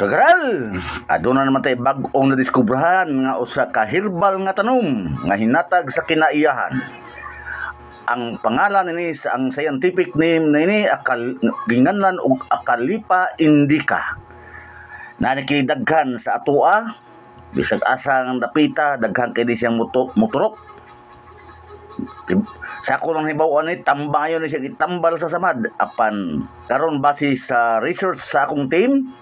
Kagaral, aduna naman tayo bag-ong nadiskubrahan nga usa ka herbal nga tanom nga hinatag sa kinaiyahan. Ang pangalan nini sa ang scientific name na ini ginganlan og Acalypha indica. Nanikidaghan sa atoa, bisag asang dapita daghan kay di siyang muturok. Sa ako lang hibaw ni tambayon ni siya itambal sa samad apan karon base sa research sa akong team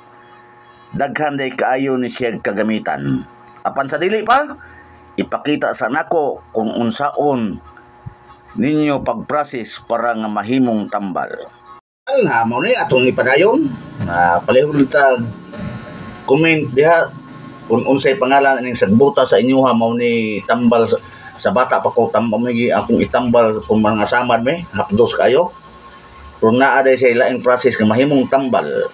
daghan day kaayo ni siya kagamitan. Apan sa dili pa, ipakita sa nako kung unsaon ninyo pag-process para nga mahimong tambal. Na mo ni atong ipadayon. Palihog ta comment diha kung unsay pangalan ning sagbuta sa inyoha mao ni tambal sa bata pa ko tambal gi akong itambal kung mga samad me hapdos kayo. Kung naa day sa laing process nga mahimong tambal.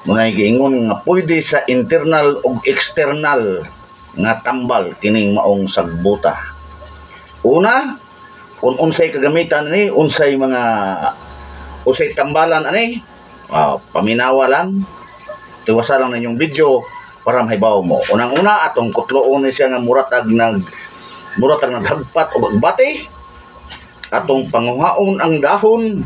Muna giingon nga pwede sa internal o external nga tambal kining maong sagbuta. Una, kung unsay kagamitan ni, unsay tambalan ani, paminawa lang, tiwasa lang ninyong video para mahibaw mo. Unang-una, atong kutloon ni siya nga muratag nagdagpat o bagbati, atong panguhaon ang dahon.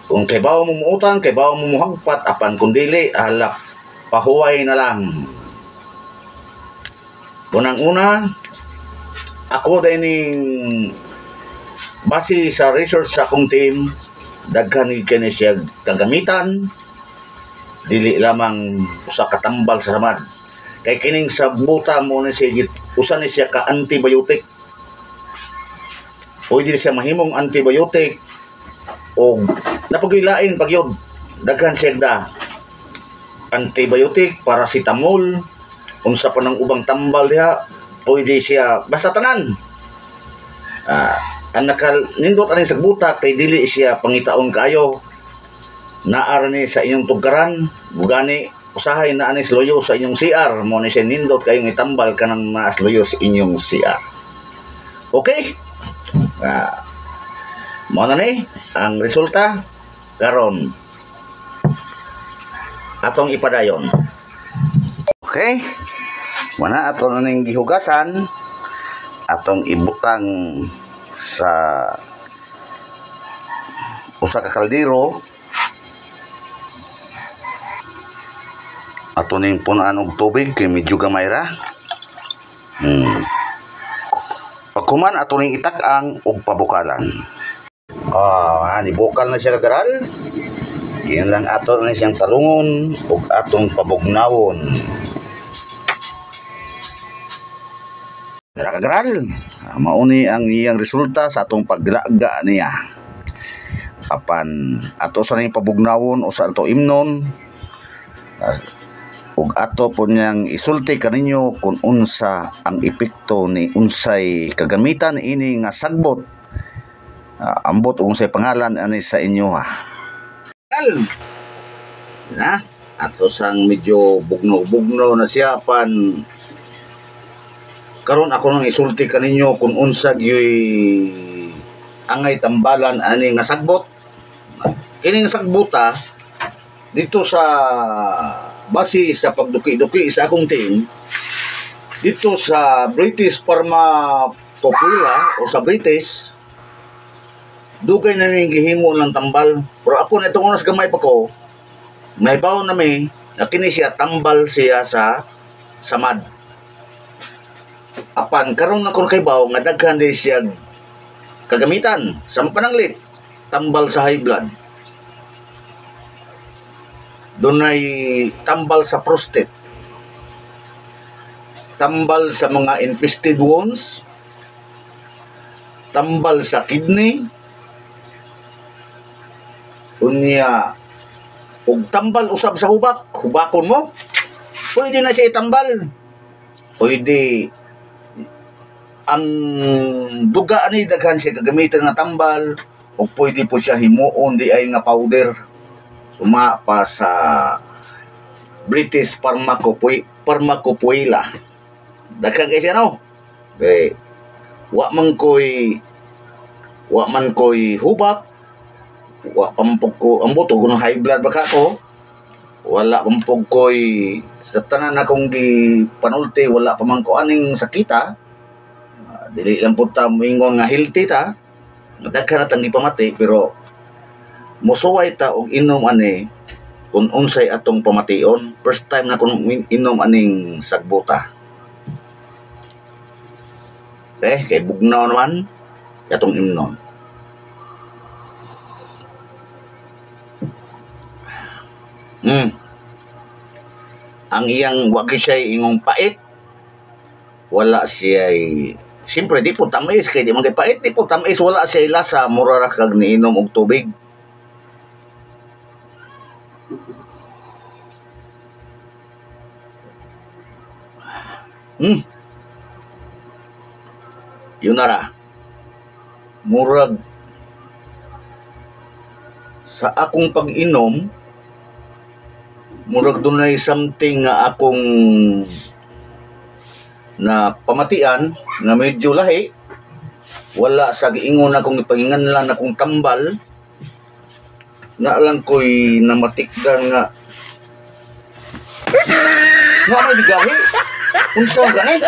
Kung kay bawo mo muutan, kay bawo mo muhagpat, apan kung dili, halap, pahuway na lang. Unang-una, ako din base sa research sa akong team, daghan kini siya kagamitan, dili lamang usa ka tambal sa samad. Kay kining sagbuta mo ni siya, usa ni siya ka antibiotic. Pwede siya mahimong antibiotic, o napagilain pagyod daghan siya da antibiotic, paracetamol, unsa pa ng ubang tambal diha pwede siya basta tanan. Ang nakalindot aning sagbuta kay dili siya pangitaon kayo naara ni sa inyong tugkaran bugani usahay na ani loyo sa inyong CR mo ni siya nindot kayong itambal kanang naas loyo sa inyong CR. Okay, mo na ni ang resulta karon atong ipadayon. Okay, mana ato na ning gihugasan atong ibutang sa usa ka kaldero, ato ning punaan og tubig kay medyo gamay ra. Pagkuman ato ning itak-ang og pabukalan. Nibukal na siya kagaral. Yan lang ato na siyang talungon ug atong pabugnawon. Dara kagaral, mauni ang iyang resulta sa atong paglaga niya. Apan ato sa ning pabugnawon o sa ato imnon ug ato po niyang isulti kaninyo kung unsa ang epekto ni unsay kagamitan ini nga sagbot. Ambot unsay pangalan ani sa inyo ha. Na, ato sang medyo bugno na siya pan karon ako nang isulti kaninyo kung unsa gyoy angay tambalan ani nga sagbot. Kining sagbuta dito sa base sa pagduki-duki sa akong team dito sa British Pharmacopoeia o sa British dugay na ning gihimo ng tambal. Pero ako na itong unas gamay pa ko, nahibaw na may nakini siya tambal siya sa samad. Apan karon na kon kaybaw nga daghan din siya kagamitan sa pananglit, tambal sa high blood. Dunay tambal sa prostate, tambal sa mga infested wounds, tambal sa kidney, unya ug tambal usab sa hubakon mo pwede na siya itambal. Pwede ang duga ani daghan siya gagamitan nga tambal ug pwede po siya himuon di ay nga powder suma pa sa British Pharmacopoeia. Daghan kay siya no. Okay. Wa man koy hubak, wa pampok ko ang buto kung high blood baka ko wala man pug koy sa tanan akong gipanulti, wala pa man ko aning sakita. Dili lang pud ta moingon nga healthy ta. Daghan na tang gipamati pero musuway ta og inom ani kung unsay atong pamation. First time na kung inom aning sagbota. Kay bugnaw naman atong inom. Ang iyang wagi siya ingong pait. Wala siya siyempre di po tamis kay di man kay pait, di po tamis, wala siya lasa, mura ra kag niinom og tubig. Yun na ra. Murag sa akong pag-inom, murag dunay something nga akong na pamatian nga medyo lahi. Wala sa giingon akong ipahinganlan akong tambal. Na lang ko'y namatikdan nga may digahi. Unsa gani?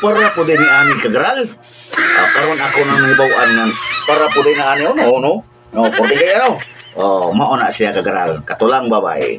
Para po din ni ani kagaral. Karon ako nang hibaw-an nga para po din na ani no. No, pwede kay ano. Mao na siya kagaral. Katulang babae.